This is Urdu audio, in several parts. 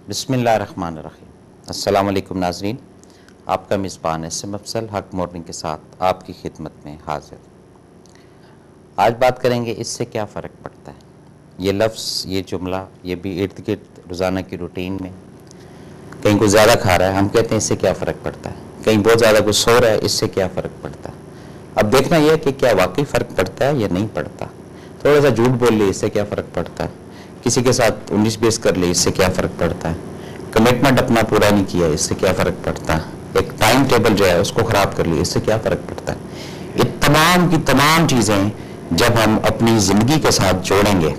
بسم اللہ الرحمن الرحیم۔ السلام علیکم ناظرین، آپ کا میزبان اسم افضل حق مورننگ کے ساتھ آپ کی خدمت میں حاضر۔ آج بات کریں گے اس سے کیا فرق پڑتا ہے۔ یہ لفظ، یہ جملہ، یہ بھی ارد گرد روزانہ کی روٹین میں کہیں کوئی زیادہ کھا رہا ہے، ہم کہتے ہیں اس سے کیا فرق پڑتا ہے۔ کہیں بہت زیادہ کوئی سو رہا ہے، اس سے کیا فرق پڑتا ہے۔ اب دیکھنا یہ ہے کہ کیا واقعی فرق پڑتا ہے یا نہیں پڑتا۔ تھوڑا سا جھوٹ بول لے، اس سے کیا فرق پڑتا ہے۔ کسی کے ساتھ 19-20 کر لی، اس سے کیا فرق پڑتا ہے۔ کمٹمنٹ اپنا پورا نہیں کیا، اس سے کیا فرق پڑتا ہے۔ ایک ٹائم ٹیبل جو ہے اس کو خراب کر لی، اس سے کیا فرق پڑتا ہے۔ یہ تمام کی تمام چیزیں جب ہم اپنی زندگی کے ساتھ جوڑیں گے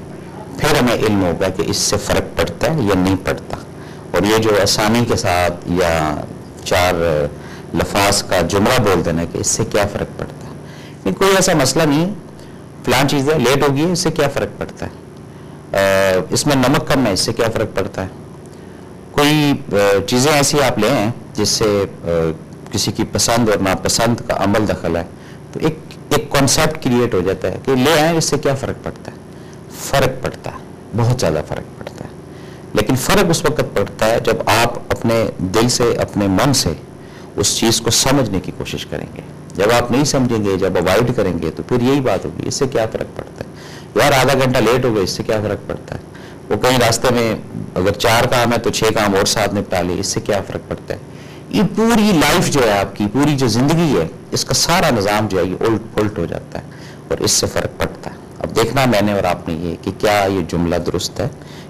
پھر ہمیں علم ہوگا کہ اس سے فرق پڑتا ہے یا نہیں پڑتا۔ اور یہ جو آسانی کے ساتھ یا 4 لفاظ کا جملہ بول دینا کہ اس سے کیا فرق پڑتا ہے، یہ کوئی ایسا مسئلہ نہیں۔ فلان چیزیں لیٹ ہوگی، اس سے کیا فرق پڑتا ہے۔ اس میں نمک کم ہے، اس سے کیا فرق پڑتا ہے۔ کوئی چیزیں ایسی آپ لیں جس سے کسی کی پسند اور ناپسند کا عمل دخل ہے، تو ایک کانسیپٹ کریٹ ہو جاتا ہے کہ لے آئیں، اس سے کیا فرق پڑتا ہے۔ فرق پڑتا ہے، بہت زیادہ فرق پڑتا ہے۔ لیکن فرق اس وقت پڑتا ہے جب آپ اپنے دل سے، اپنے من سے اس چیز کو سمجھنے کی کوشش کریں گے۔ جب آپ نہیں سمجھیں گے، جب اوائڈ کریں گے، تو پھر یہی بات ہوگی، اس سے کیا فرق پڑتا ہے۔ یار آدھا گھنٹہ لیٹ ہو گئے، اس سے کیا فرق پڑتا ہے۔ وہ کہیں راستے میں اگر 4 کام ہے تو 6 کام اور ساتھ نپٹا لے، اس سے کیا فرق پڑتا ہے۔ یہ پوری لائف جو ہے آپ کی، پوری جو زندگی ہے، اس کا سارا نظام جو ہے یہ الٹ پلٹ ہو جاتا ہے اور اس سے فرق پڑتا ہے۔ اب دیکھنا میں نے اور آپ نے یہ کہ کیا یہ جملہ درست ہے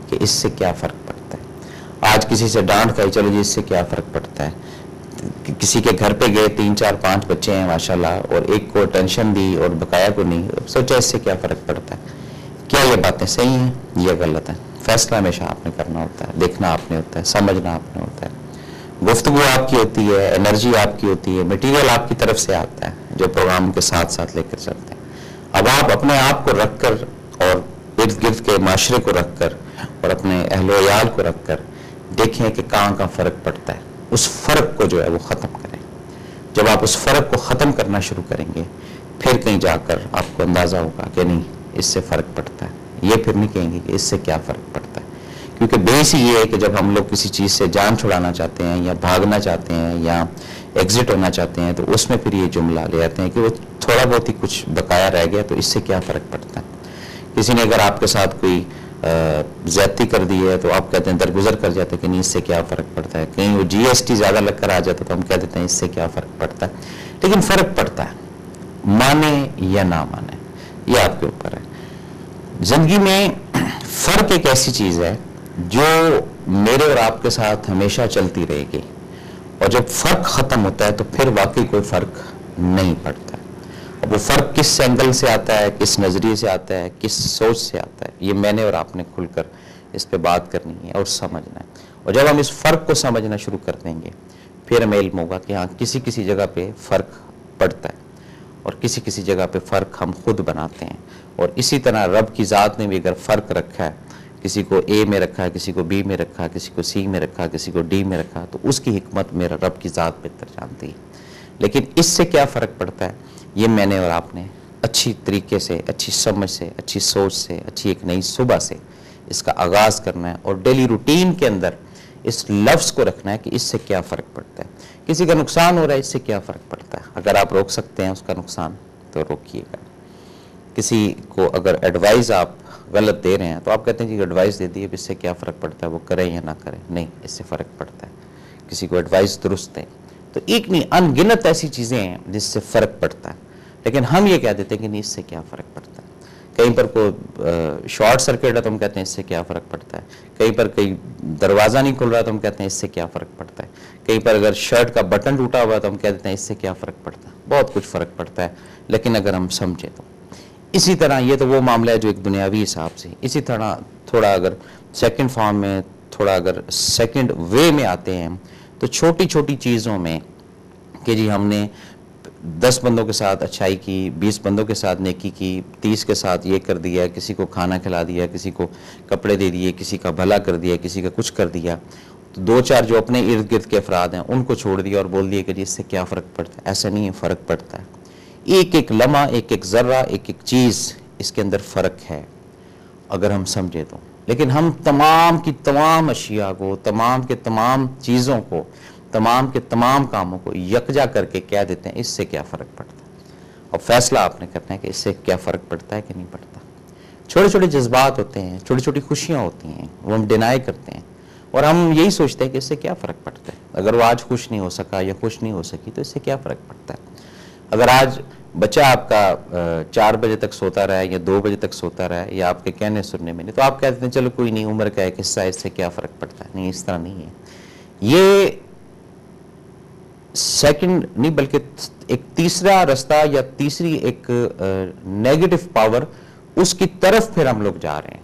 کہ اس سے کیا فرق پڑتا ہے۔ آج کسی سے ڈانٹ کھائی، چلو جی اس سے کیا فرق پڑتا ہے۔ کسی کے گھر پہ گئے، 3 4 5 بچے ہیں ماشاءاللہ، اور ایک کو ٹینشن دی اور بقایا کو نہیں، سوچا اس سے کیا فرق پڑتا ہے۔ کیا یہ باتیں صحیح ہیں یا غلط ہیں۔ فیصلہ ہمیشہ آپ نے کرنا ہوتا ہے، دیکھنا آپ نے ہوتا ہے، سمجھنا آپ نے ہوتا ہے۔ گفتگو آپ کی ہوتی ہے، انرجی آپ کی ہوتی ہے، میٹیریل آپ کی طرف سے آتا ہے جو پروگرام کے ساتھ ساتھ لے کر چلتے ہیں۔ اب آپ اپنے آپ کو رکھ کر اور ارد گرد کے معاشرے کو رکھ کر اور اپنے اہل و عیال کو رکھ کر دیکھیں کہ کہاں فرق پڑتا ہے۔ اس فرق کو جو ہے وہ ختم کریں۔ جب آپ اس فرق کو ختم کرنا شروع کریں گے پھر کہیں جا کر آپ کو اندازہ ہوگا کہ نہیں اس سے فرق پڑتا ہے۔ یہ پھر نہیں کہیں گے کہ اس سے کیا فرق پڑتا ہے، کیونکہ بیس ہی یہ ہے کہ جب ہم لوگ کسی چیز سے جان چھڑانا چاہتے ہیں یا بھاگنا چاہتے ہیں یا ایگزٹ ہونا چاہتے ہیں تو اس میں پھر یہ جملہ لے آتے ہیں کہ وہ تھوڑا بہت ہی کچھ بقایا رہ گیا تو اس سے کیا فرق پڑتا ہے۔ کسی نے اگر آپ کے ساتھ کوئی زیادتی کر دی ہے تو آپ کہتے ہیں درگزر کر جاتے ہیں کہ نہیں اس سے کیا فرق پڑتا ہے۔ کہیں وہ GST زیادہ لگ کر آ جاتا تو ہم کہہ دیتے ہیں اس سے کیا فرق پڑتا ہے۔ لیکن فرق پڑتا ہے، مانے یا نہ مانے، یہ آپ کے اوپر ہے۔ زندگی میں فرق ایک ایسی چیز ہے جو میرے اور آپ کے ساتھ ہمیشہ چلتی رہے گی، اور جب فرق ختم ہوتا ہے تو پھر واقعی کوئی فرق نہیں پڑتا ہے۔ اب وہ فرق کس اینگل سے آتا ہے، کس نظریے سے آتا ہے، کس سوچ سے آتا ہے، یہ میں نے اور آپ نے کھل کر اس پہ بات کرنی ہے اور سمجھنا ہے۔ اور جب ہم اس فرق کو سمجھنا شروع کر دیں گے پھر ہمیں علم ہوگا کہ ہاں کسی جگہ پہ فرق پڑتا ہے اور کسی جگہ پہ فرق ہم خود بناتے ہیں۔ اور اسی طرح رب کی ذات نے بھی اگر فرق رکھا ہے، کسی کو A میں رکھا ہے، کسی کو B میں رکھا ہے، کسی کو C میں رکھا ہے، کسی کو D میں رکھا ہے، تو اس کی حکمت میرا رب کی ذات بہتر جانتی ہے۔ لیکن اس سے کیا فرق پڑتا ہے، یہ میں نے اور آپ نے اچھی طریقے سے، اچھی سمجھ سے، اچھی سوچ سے، اچھی ایک نئی صبح سے اس کا آغاز کرنا ہے اور ڈیلی روٹین کے اندر اس لفظ کو رکھنا ہے کہ اس سے کیا فرق پڑتا ہے۔ کسی کا نقصان ہو رہا ہے، اس سے کیا فرق پڑتا ہے۔ اگر آپ روک سکتے ہیں اس کا نقصان تو روکیے گا۔ کسی کو اگر ایڈوائز آپ غلط دے رہے ہیں تو آپ کہتے ہیں کہ ایڈوائز دے دی، اب اس سے کیا فرق پڑتا ہے، وہ کرے یا نہ کرے۔ نہیں، اس سے فرق پڑتا ہے۔ کسی کو ایڈوائز درست دیں تو ایک نہیں ان گنت ایسی چیزیں ہیں جس سے فرق پڑتا ہے، لیکن ہم یہ کہہ دیتے ہیں کہ نہیں اس سے کیا فرق پڑتا ہے۔ کہیں پر کوئی شارٹ سرکٹ ہے تو ہم کہتے ہیں اس سے کیا فرق پڑتا ہے۔ کہیں پر کہیں دروازہ نہیں کھل رہا تو ہم کہتے ہیں اس سے کیا فرق پڑتا ہے۔ کہیں پر اگر شرٹ کا بٹن ٹوٹا ہوا تو ہم کہہ دیتے ہیں اس سے کیا فرق پڑتا ہے۔ بہت کچھ فرق پڑتا ہے، لیکن اگر ہم سمجھیں تو اسی طرح یہ تو وہ معاملہ ہے جو ایک دنیاوی حساب سے، اسی طرح تھوڑا اگر سیکنڈ فارم میں، تھوڑا اگر سیکنڈ وے میں آتے ہیں تو چھوٹی چھوٹی چیزوں میں کہ جی ہم نے 10 بندوں کے ساتھ اچھائی کی، 20 بندوں کے ساتھ نیکی کی، 30 کے ساتھ یہ کر دیا، کسی کو کھانا کھلا دیا، کسی کو کپڑے دے دیے، کسی کا بھلا کر دیا، کسی کا کچھ کر دیا، تو 2 4 جو اپنے ارد گرد کے افراد ہیں ان کو چھوڑ دیا اور بول دیا کہ جی اس سے کیا فرق پڑتا ہے۔ ایسا نہیں ہے، فرق پڑتا ہے۔ ایک ایک لمحہ، ایک ایک ذرہ، ایک ایک چیز اس کے اندر فرق ہے اگر ہم سمجھے تو۔ لیکن ہم تمام کی تمام اشیاء کو، تمام کے تمام چیزوں کو، تمام کے تمام کاموں کو یکجا کر کے کہہ دیتے ہیں اس سے کیا فرق پڑتا ہے، اور فیصلہ آپ نے کرنا ہے کہ اس سے کیا فرق پڑتا ہے کہ نہیں پڑتا۔ چھوٹے چھوٹے جذبات ہوتے ہیں، چھوٹی چھوٹی خوشیاں ہوتی ہیں، وہ ہم ڈینائی کرتے ہیں، اور ہم یہی سوچتے ہیں کہ اس سے کیا فرق پڑتا ہے، اگر وہ آج خوش نہیں ہو سکا یا خوش نہیں ہو سکی تو اس سے کیا فرق پڑتا ہے۔ اگر آج بچہ آپ کا 4 بجے تک سوتا رہا ہے یا 2 بجے تک سوتا رہا ہے یا آپ کے کہنے سننے میں نہیں، تو آپ کہتے ہیں چلو کوئی نہیں، عمر کا ایک حصہ، اس سے کیا فرق پڑتا ہے۔ نہیں، اس طرح نہیں ہے۔ یہ سیکنڈ نہیں بلکہ ایک تیسرا رستہ یا تیسری ایک نیگیٹو پاور، اس کی طرف پھر ہم لوگ جا رہے ہیں،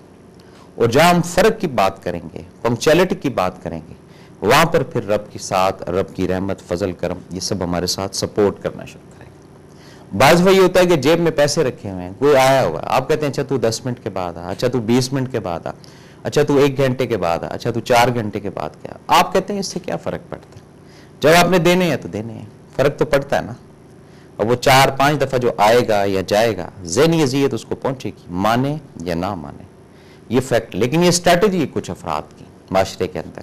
اور جہاں ہم فرق کی بات کریں گے، پنکچویلٹی کی بات کریں گے، وہاں پر پھر رب کی ساتھ، رب کی رحمت، فضل، کرم، یہ سب ہمارے ساتھ سپورٹ کرنا شروع کریں گے۔ بعض وہی ہوتا ہے کہ جیب میں پیسے رکھے ہوئے ہیں، کوئی آیا ہوا، آپ کہتے ہیں اچھا تو 10 منٹ کے بعد آ، اچھا تو 20 منٹ کے بعد آ، اچھا تو 1 گھنٹے کے بعد آ، اچھا تو 4 گھنٹے کے بعد کیا، آپ کہتے ہیں اس سے کیا فرق پڑتا ہے۔ جب آپ نے دینے ہیں تو دینے ہیں، فرق تو پڑتا ہے نا۔ اور وہ 4-5 دفعہ جو آئے گا یا جائے گا، ذہنی اذیت اس کو پہنچے گی، مانے یا نہ مانے، یہ فیکٹ۔ لیکن یہ اسٹریٹجی کچھ افراد کی معاشرے کے اندر،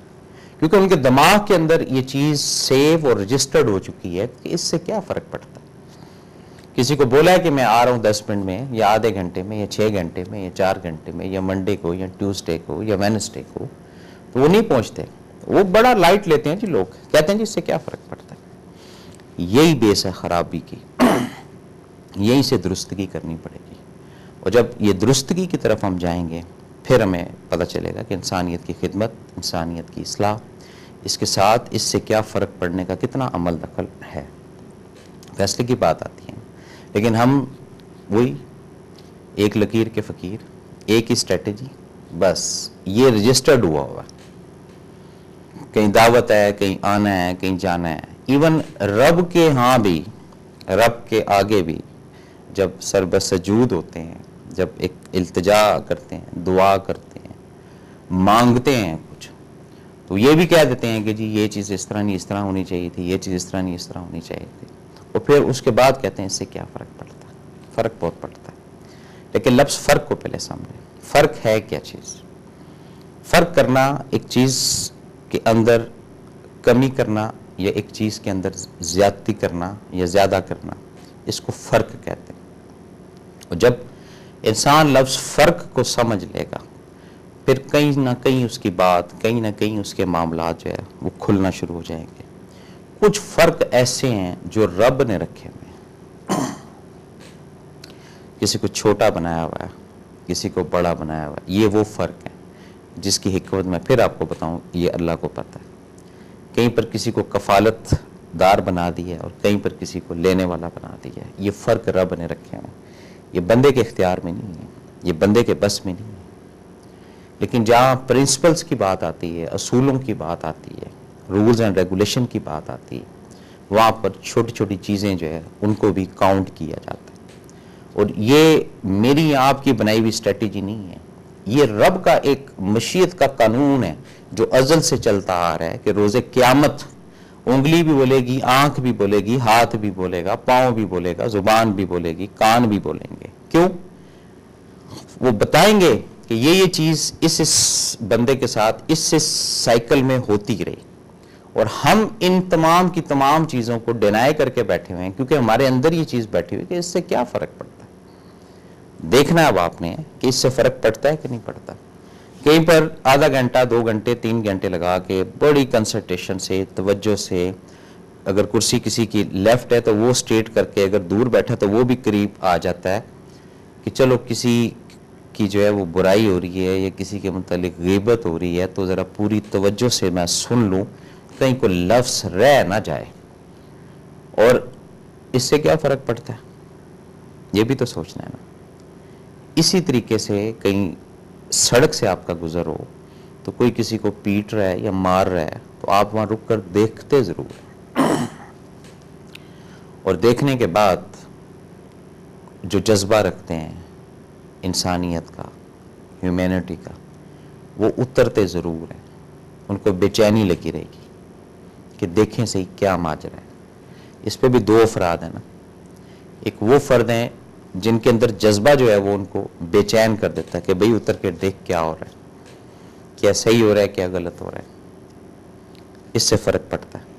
کیونکہ ان کے دماغ کے اندر یہ چیز سیو اور رجسٹرڈ ہو چکی ہے کہ اس سے کیا فرق پڑتا ہے۔ کسی کو بولا ہے کہ میں آ رہا ہوں 10 منٹ میں یا آدھے گھنٹے میں یا 6 گھنٹے میں یا 4 گھنٹے میں یا منڈے کو یا ٹیوزڈے کو یا وینسڈے کو، تو وہ نہیں پہنچتے، وہ بڑا لائٹ لیتے ہیں جی، لوگ کہتے ہیں جی اس سے کیا فرق پڑتا ہے۔ یہی بیس ہے خرابی کی، یہی سے درستگی کرنی پڑے گی، اور جب یہ درستگی کی طرف ہم جائیں گے پھر ہمیں پتہ چلے گا کہ انسانیت کی خدمت، انسانیت کی اصلاح، اس کے ساتھ اس سے کیا فرق پڑنے کا کتنا عمل دخل ہے۔ فیصلے کی بات آتی ہے، لیکن ہم وہی ایک لکیر کے فقیر، ایک ہی اسٹریٹجی، بس یہ رجسٹرڈ ہوا ہوا، کہیں دعوت ہے، کہیں آنا ہے، کہیں جانا ہے۔ ایون رب کے ہاں بھی، رب کے آگے بھی جب سر بسجود ہوتے ہیں، جب ایک التجا کرتے ہیں، دعا کرتے ہیں، مانگتے ہیں کچھ، تو یہ بھی کہہ دیتے ہیں کہ جی یہ چیز اس طرح نہیں اس طرح ہونی چاہیے تھی، یہ چیز اس طرح نہیں اس طرح ہونی چاہیے تھی، اور پھر اس کے بعد کہتے ہیں اس سے کیا فرق پڑتا ہے۔ فرق بہت پڑتا ہے، لیکن لفظ فرق کو پہلے سامنے، فرق ہے کیا چیز؟ فرق کرنا ایک چیز کے اندر کمی کرنا یا ایک چیز کے اندر زیادتی کرنا یا زیادہ کرنا، اس کو فرق کہتے ہیں۔ اور جب انسان لفظ فرق کو سمجھ لے گا، پھر کہیں نہ کہیں اس کی بات، کہیں نہ کہیں اس کے معاملات جو ہے وہ کھلنا شروع ہو جائیں گے۔ کچھ فرق ایسے ہیں جو رب نے رکھے ہوئے ہیں، کسی کو چھوٹا بنایا ہوا ہے، کسی کو بڑا بنایا ہوا ہے، یہ وہ فرق ہے جس کی حکمت میں پھر آپ کو بتاؤں، یہ اللہ کو پتہ ہے۔ کہیں پر کسی کو کفالت دار بنا دی ہے اور کہیں پر کسی کو لینے والا بنا دیا ہے، یہ فرق رب نے رکھے ہیں، یہ بندے کے اختیار میں نہیں ہے، یہ بندے کے بس میں نہیں ہے۔ لیکن جہاں پرنسپلز کی بات آتی ہے، اصولوں کی بات آتی ہے، رولز اینڈ ریگولیشن کی بات آتی ہے، وہاں پر چھوٹی چھوٹی چیزیں جو ہے ان کو بھی کاؤنٹ کیا جاتا ہے۔ اور یہ میری آپ کی بنائی ہوئی اسٹریٹجی نہیں ہے، یہ رب کا ایک مشیت کا قانون ہے جو ازل سے چلتا آ رہا ہے کہ روز قیامت انگلی بھی بولے گی، آنکھ بھی بولے گی، ہاتھ بھی بولے گا، پاؤں بھی بولے گا، زبان بھی بولے گی، کان بھی بولیں گے۔ کیوں؟ وہ بتائیں گے کہ یہ چیز اس بندے کے ساتھ اس سائیکل میں ہوتی رہی، اور ہم ان تمام کی تمام چیزوں کو ڈینائی کر کے بیٹھے ہوئے ہیں، کیونکہ ہمارے اندر یہ چیز بیٹھی ہوئی کہ اس سے کیا فرق پڑتا ہے۔ دیکھنا اب آپ نے کہ اس سے فرق پڑتا ہے کہ نہیں پڑتا۔ کہیں پر آدھا گھنٹہ، 2 گھنٹے، 3 گھنٹے لگا کے بڑی کنسنٹریشن سے، توجہ سے، اگر کرسی کسی کی لیفٹ ہے تو وہ اسٹریٹ کر کے، اگر دور بیٹھا تو وہ بھی قریب آ جاتا ہے کہ چلو کسی کی جو ہے وہ برائی ہو رہی ہے یا کسی کے متعلق غیبت ہو رہی ہے تو ذرا پوری توجہ سے میں سن لوں، کہیں کوئی لفظ رہ نہ جائے۔ اور اس سے کیا فرق پڑتا ہے، یہ بھی تو سوچنا ہے نا۔ اسی طریقے سے کہیں سڑک سے آپ کا گزر ہو تو کوئی کسی کو پیٹ رہا ہے یا مار رہا ہے تو آپ وہاں رک کر دیکھتے ضرور ہیں، اور دیکھنے کے بعد جو جذبہ رکھتے ہیں انسانیت کا، ہیومینٹی کا، وہ اترتے ضرور ہیں۔ ان کو بے چینی لگی رہے گی کہ دیکھیں صحیح کیا ماجرا ہے۔ اس پہ بھی 2 افراد ہیں نا، ایک وہ فرد ہیں جن کے اندر جذبہ جو ہے وہ ان کو بے چین کر دیتا ہے کہ بھئی اتر کے دیکھ کیا ہو رہا ہے، کیا صحیح ہو رہا ہے کیا غلط ہو رہا ہے، اس سے فرق پڑتا ہے۔